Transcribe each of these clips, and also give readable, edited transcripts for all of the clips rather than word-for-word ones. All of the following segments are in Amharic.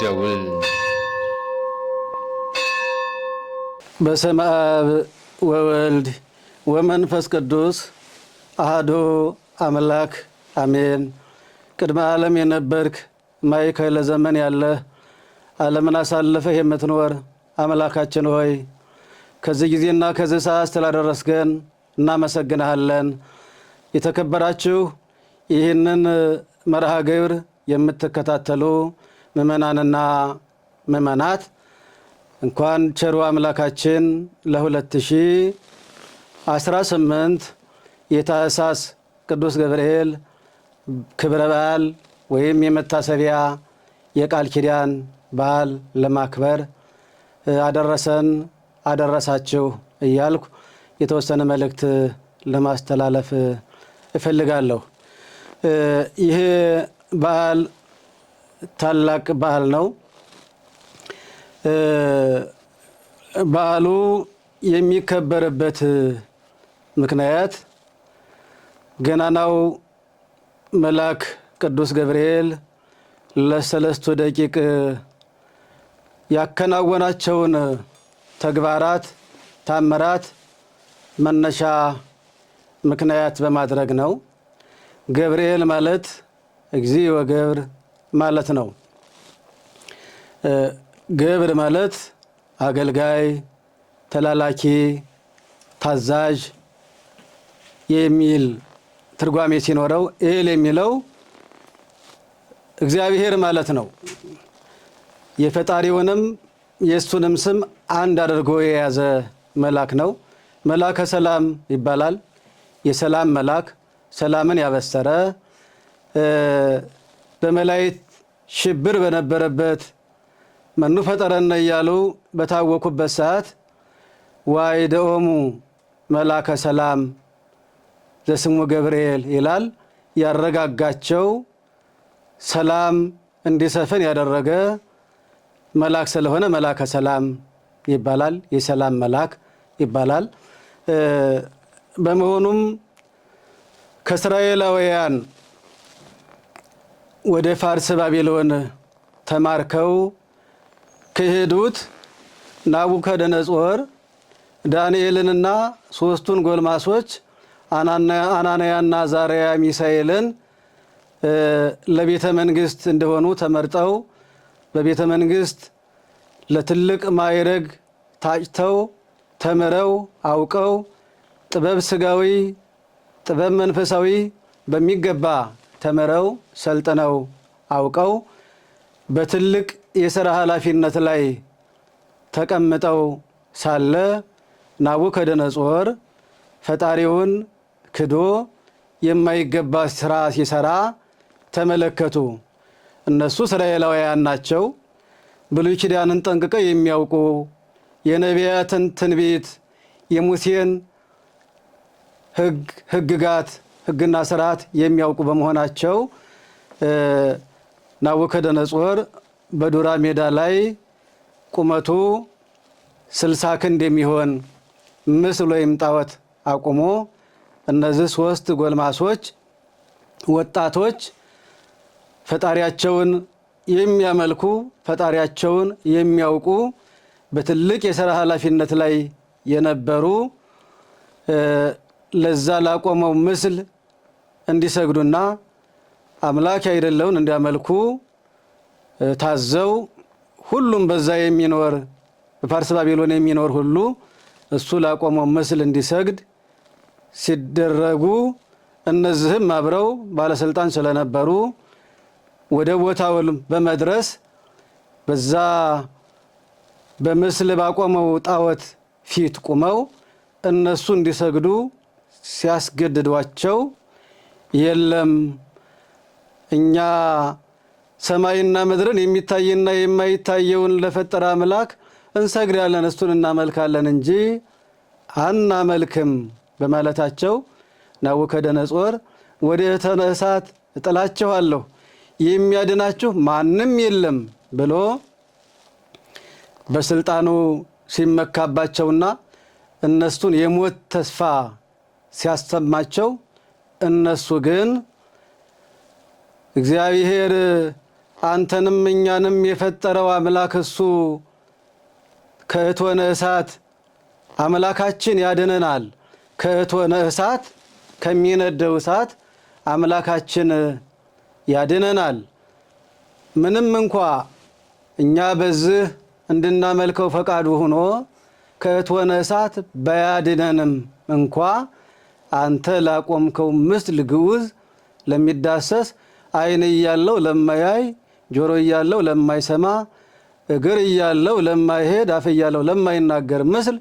ደውል በስመ አብ ወወልድ ወመንፈስ ቅዱስ አሐዱ አምላክ አሜን። ቅድመ ዓለም የነበርክ ማዕከለ ዘመን ያለህ ዓለምን አሳልፈህ የምትኖር አምላካችን ሆይ ከዚህ ጊዜና ከዚህ ሰዓት ስላደረስከን እናመሰግንሃለን። የተከበራችሁ ይህንን መርሃ ግብር የምትከታተሉ ምእመናንና ምእመናት እንኳን ቸሩ አምላካችን ለ2018 የታኅሳስ ቅዱስ ገብርኤል ክብረ በዓል ወይም የመታሰቢያ የቃል ኪዳን በዓል ለማክበር አደረሰን አደረሳችሁ እያልኩ የተወሰነ መልእክት ለማስተላለፍ እፈልጋለሁ። ይሄ በዓል ታላቅ በዓል ነው። በዓሉ የሚከበርበት ምክንያት ገናናው መልአክ ቅዱስ ገብርኤል ለሰለስቱ ደቂቅ ያከናወናቸውን ተግባራት ታምራት መነሻ ምክንያት በማድረግ ነው። ገብርኤል ማለት እግዚእ ወገብር ማለት ነው። ገብር ማለት አገልጋይ፣ ተላላኪ፣ ታዛዥ የሚል ትርጓሜ ሲኖረው ኤል የሚለው እግዚአብሔር ማለት ነው። የፈጣሪውንም የእሱንም ስም አንድ አድርጎ የያዘ መልአክ ነው። መልአከ ሰላም ይባላል። የሰላም መልአክ፣ ሰላምን ያበሰረ በመላእክት ሽብር በነበረበት መኑ ፈጠረነ እያሉ በታወኩበት ሰዓት ዋይደኦሙ መልአከ ሰላም ዘስሙ ገብርኤል ይላል። ያረጋጋቸው ሰላም እንዲሰፍን ያደረገ መልአክ ስለሆነ መልአከ ሰላም ይባላል። የሰላም መልአክ ይባላል። በመሆኑም ከእስራኤላውያን ወደ ፋርስ ባቢሎን ተማርከው ከሄዱት ናቡከደነጾር ዳንኤልንና ሶስቱን ጎልማሶች አናንያና አዛርያ ሚሳኤልን ለቤተ መንግስት እንደሆኑ ተመርጠው በቤተ መንግስት ለትልቅ ማዕረግ ታጭተው ተምረው አውቀው ጥበብ ስጋዊ ጥበብ መንፈሳዊ በሚገባ ተምረው ሰልጥነው አውቀው በትልቅ የሥራ ኃላፊነት ላይ ተቀምጠው ሳለ ናቡከደነጾር ፈጣሪውን ክዶ የማይገባ ስራ ሲሰራ ተመለከቱ። እነሱ እስራኤላውያን ናቸው። ብሉይ ኪዳንን ጠንቅቀው የሚያውቁ የነቢያትን ትንቢት የሙሴን ሕግጋት ሕግና ስርዓት የሚያውቁ በመሆናቸው ናቡከደነጾር በዱራ ሜዳ ላይ ቁመቱ 60 ክንድ የሚሆን ምስል ወይም ጣዖት አቁሞ እነዚህ 3 ጎልማሶች ወጣቶች ፈጣሪያቸውን የሚያመልኩ ፈጣሪያቸውን የሚያውቁ በትልቅ የሥራ ኃላፊነት ላይ የነበሩ ለዛ ላቆመው ምስል እንዲሰግዱና አምላክ አይደለውን እንዲያመልኩ ታዘው ሁሉም በዛ የሚኖር በፋርስ ባቢሎን የሚኖር ሁሉ እሱ ላቆመው ምስል እንዲሰግድ ሲደረጉ እነዚህም አብረው ባለስልጣን ስለነበሩ ወደ ቦታው በመድረስ በዛ በምስል ባቆመው ጣዖት ፊት ቁመው እነሱ እንዲሰግዱ ሲያስገድዷቸው የለም እኛ ሰማይና ምድርን የሚታይና የማይታየውን ለፈጠረ አምላክ እንሰግዳለን እሱን እናመልካለን እንጂ አናመልክም በማለታቸው ናቡከደነጾር ወደ እቶነ እሳት እጥላችኋለሁ የሚያድናችሁ ማንም የለም ብሎ በስልጣኑ ሲመካባቸውና እነሱን የሞት ተስፋ ሲያሰማቸው እነሱ ግን እግዚአብሔር አንተንም እኛንም የፈጠረው አምላክ እሱ ከእቶነ እሳት አምላካችን ያድነናል። ከእቶነ እሳት ከሚነደው እሳት አምላካችን ያድነናል። ምንም እንኳ እኛ በዚህ እንድናመልከው ፈቃዱ ሆኖ ከእቶነ እሳት ባያድነንም እንኳ አንተ ላቆምከው ምስል ግዑዝ ለሚዳሰስ ዓይን እያለው ለማያይ ጆሮ እያለው ለማይሰማ እግር እያለው ለማይሄድ አፍ እያለው ለማይናገር ምስል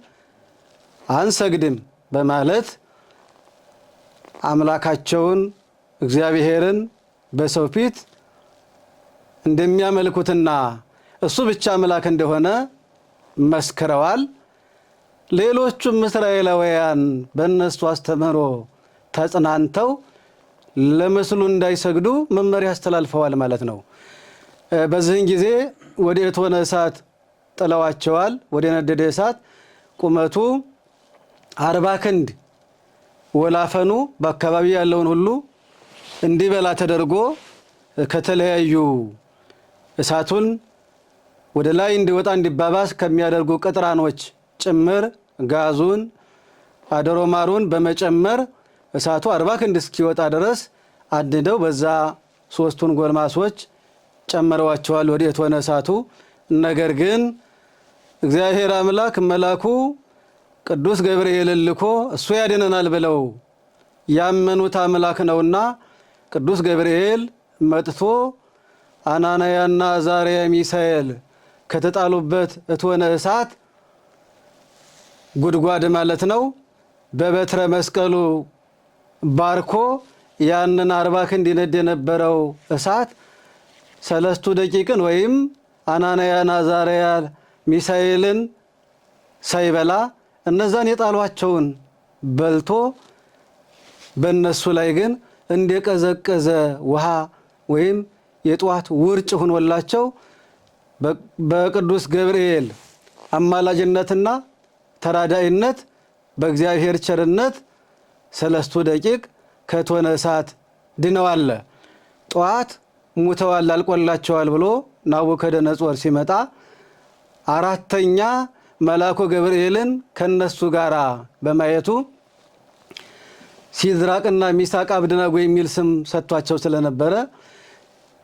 አንሰግድም በማለት አምላካቸውን እግዚአብሔርን በሰው ፊት እንደሚያመልኩትና እሱ ብቻ አምላክ እንደሆነ መስክረዋል። ሌሎቹም እስራኤላውያን በእነሱ አስተምህሮ ተጽናንተው ለምስሉ እንዳይሰግዱ መመሪያ አስተላልፈዋል ማለት ነው። በዚህን ጊዜ ወደ እቶነ እሳት ጥለዋቸዋል። ወደ ነደደ እሳት ቁመቱ 40 ክንድ ወላፈኑ በአካባቢ ያለውን ሁሉ እንዲበላ ተደርጎ ከተለያዩ እሳቱን ወደ ላይ እንዲወጣ እንዲባባስ ከሚያደርጉ ቅጥራኖች ጭምር ጋዙን አደሮማሩን በመጨመር እሳቱ 40 ክንድ እስኪወጣ ድረስ አድነው በዛ ሶስቱን ጎልማሶች ጨመረዋቸዋል ወደ እቶነ እሳቱ። ነገር ግን እግዚአብሔር አምላክ መላኩ ቅዱስ ገብርኤልን ልኮ እሱ ያድነናል ብለው ያመኑት አምላክ ነውና ቅዱስ ገብርኤል መጥቶ አናንያና አዛርያ ሚሳኤል ከተጣሉበት እቶነ እሳት ጉድጓድ ማለት ነው በበትረ መስቀሉ ባርኮ ያንን 40 ክንድ ይነድ የነበረው እሳት 3 ደቂቅን ወይም አናንያን አዛርያ ሚሳኤልን ሳይበላ እነዛን የጣሏቸውን በልቶ በእነሱ ላይ ግን እንደቀዘቀዘ ውሃ ወይም የጧት ውርጭ ሆኖላቸው በቅዱስ ገብርኤል አማላጅነትና ተራዳኢነት በእግዚአብሔር ቸርነት 3 ደቂቅ ከእቶነ እሳት ድነዋል። ጧት ሙተዋል አልቆላቸዋል ብሎ ናቡከደነጾር ሲመጣ 4ተኛ መልአኩ ገብርኤልን ከነሱ ጋር በማየቱ ሲድራቅና ሚሳቅ አብደናጎ የሚል ስም ሰጥቷቸው ስለነበረ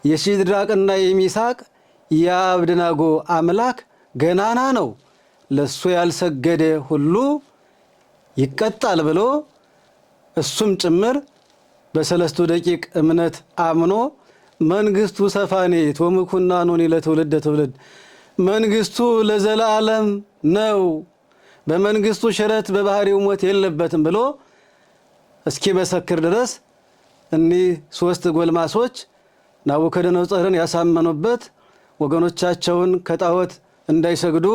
የሲድራቅና የሚሳቅ የአብደናጎ አምላክ ገናና ነው፣ ለሱ ያልሰገደ ሁሉ ይቀጣል ብሎ እሱም ጭምር በ3 ደቂቅ እምነት አምኖ መንግስቱ ሰፋኔት ወምኩናኑን ለትውልደ ትውልድ መንግስቱ ለዘላለም ነው፣ በመንግስቱ ሽረት በባህሪው ሞት የለበትም ብሎ እስኪ መሰክር ድረስ እኒህ 3 ጎልማሶች ናቡከደነጾርን ያሳመኑበት ወገኖቻቸውን ከጣዖት እንዳይሰግዱ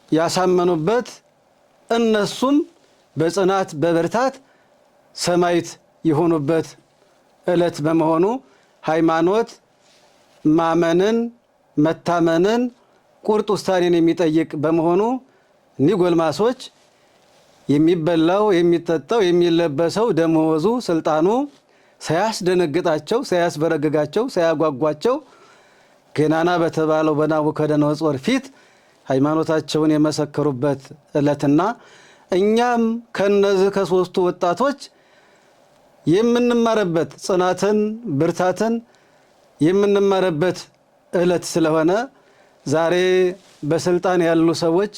ያሳመኑበት እነሱም በጽናት በብርታት ሰማዕት የሆኑበት ዕለት በመሆኑ ሃይማኖት ማመንን መታመንን ቁርጥ ውሳኔን የሚጠይቅ በመሆኑ እኒህ ጎልማሶች የሚበላው የሚጠጣው የሚለበሰው ደመወዙ ስልጣኑ ሳያስደነግጣቸው ሳያስበረግጋቸው ሳያጓጓቸው ገናና በተባለው በናቡከደነጾር ፊት ሃይማኖታቸውን የመሰከሩበት ዕለትና እኛም ከነዚህ ከ3ቱ ወጣቶች የምንማረበት ጽናትን ብርታትን የምንማረበት ዕለት ስለሆነ ዛሬ በስልጣን ያሉ ሰዎች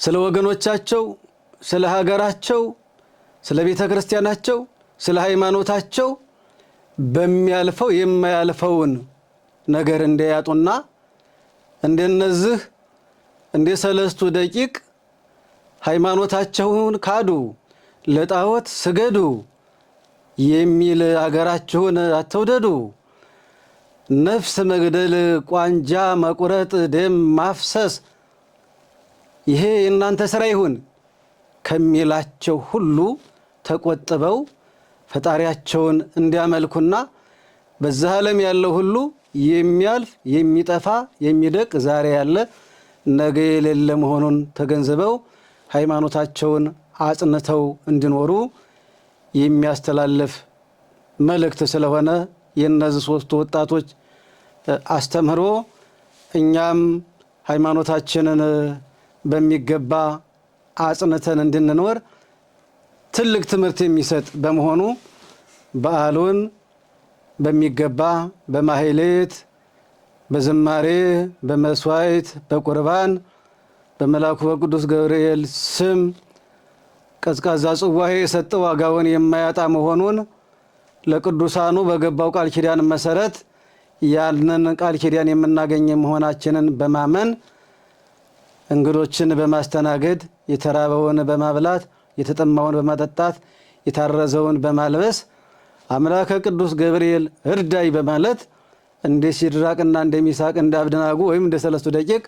ስለ ወገኖቻቸው ስለ ሀገራቸው ስለ ቤተ ክርስቲያናቸው ስለ ሃይማኖታቸው በሚያልፈው የማያልፈውን ነገር እንደያጡና እንደነዚህ እንደ 3 ደቂቅ ሃይማኖታቸውን ካዱ ለጣዖት ስገዱ የሚል አገራችሁን አትውደዱ ነፍስ መግደል ቋንጃ መቁረጥ ደም ማፍሰስ ይሄ እናንተ ስራ ይሁን ከሚላቸው ሁሉ ተቆጥበው ፈጣሪያቸውን እንዲያመልኩና በዛ ዓለም ያለው ሁሉ የሚያልፍ የሚጠፋ የሚደቅ ዛሬ ያለ ነገ የሌለ መሆኑን ተገንዝበው ሃይማኖታቸውን አጽንተው እንዲኖሩ የሚያስተላልፍ መልእክት ስለሆነ የነዚህ ሶስቱ ወጣቶች አስተምህሮ እኛም ሃይማኖታችንን በሚገባ አጽንተን እንድንኖር ትልቅ ትምህርት የሚሰጥ በመሆኑ በዓሉን በሚገባ በማህሌት፣ በዝማሬ፣ በመስዋዕት፣ በቁርባን በመልአኩ በቅዱስ ገብርኤል ስም ቀዝቃዛ ጽዋዬ የሰጠ ዋጋውን የማያጣ መሆኑን ለቅዱሳኑ በገባው ቃል ኪዳን መሰረት ያንን ቃል ኪዳን የምናገኝ መሆናችንን በማመን እንግዶችን በማስተናገድ የተራበውን በማብላት የተጠማውን በማጠጣት የታረዘውን በማልበስ አምላከ ቅዱስ ገብርኤል እርዳይ በማለት እንደ ሲድራቅና እንደ ሚሳቅ እንደ አብደናጎ ወይም እንደ ሰለስቱ ደቂቅ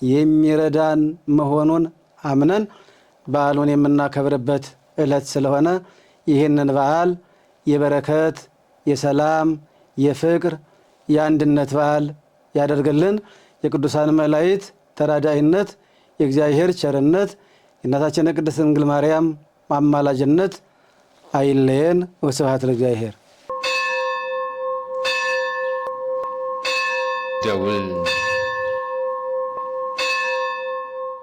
የሚረዳን መሆኑን አምነን በዓሉን የምናከብርበት ዕለት ስለሆነ ይህንን በዓል የበረከት፣ የሰላም፣ የፍቅር፣ የአንድነት በዓል ያደርግልን። የቅዱሳን መላእክት ተራዳኢነት፣ የእግዚአብሔር ቸርነት፣ የእናታችን ቅድስት ድንግል ማርያም አማላጅነት አይለየን። ወስብሐት ለእግዚአብሔር። ደውል